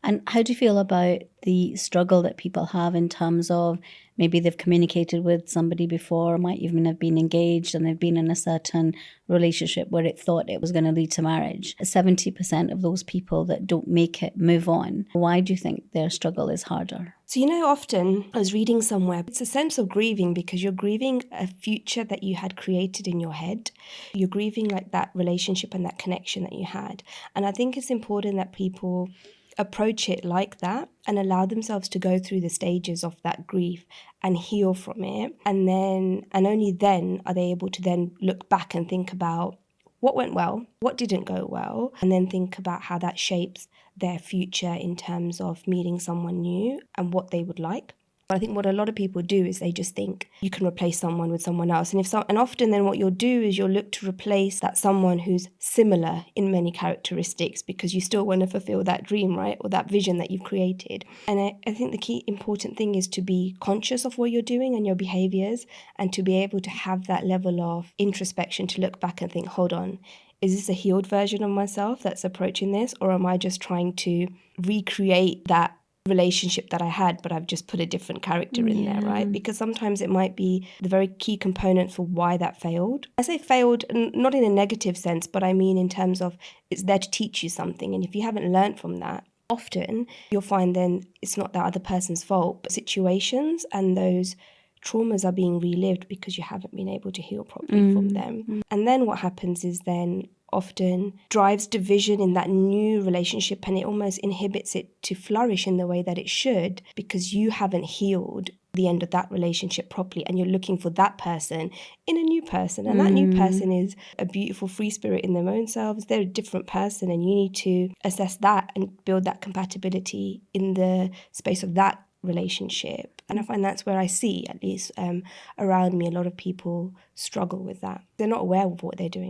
And how do you feel about the struggle that people have in terms of maybe they've communicated with somebody before, might even have been engaged, and they've been in a certain relationship where it thought it was going to lead to marriage? 70% of those people that don't make it move on. Why do you think their struggle is harder? So, often I was reading somewhere, it's a sense of grieving because you're grieving a future that you had created in your head. You're grieving like that relationship and that connection that you had. And I think it's important that people approach it like that and allow themselves to go through the stages of that grief and heal from it. And only then are they able to then look back and think about what went well, what didn't go well, and then think about how that shapes their future in terms of meeting someone new and what they would like. But I think what a lot of people do is they just think you can replace someone with someone else. And often then what you'll do is you'll look to replace that someone who's similar in many characteristics because you still want to fulfill that dream, right? Or that vision that you've created. And I think the key important thing is to be conscious of what you're doing and your behaviors and to be able to have that level of introspection to look back and think, hold on, is this a healed version of myself that's approaching this? Or am I just trying to recreate that relationship that I had, but I've just put a different character in there, right? Because sometimes it might be the very key component for why that failed. I say failed, not in a negative sense, but I mean in terms of it's there to teach you something. And if you haven't learned from that, often you'll find then it's not that other person's fault, but situations and those traumas are being relived because you haven't been able to heal properly from them. And then what happens is then often drives division in that new relationship and it almost inhibits it to flourish in the way that it should because you haven't healed the end of that relationship properly and you're looking for that person in a new person and that new person is a beautiful free spirit in their own selves. They're a different person and you need to assess that and build that compatibility in the space of that relationship. And I find that's where I see, at least around me, a lot of people struggle with that. They're not aware of what they're doing.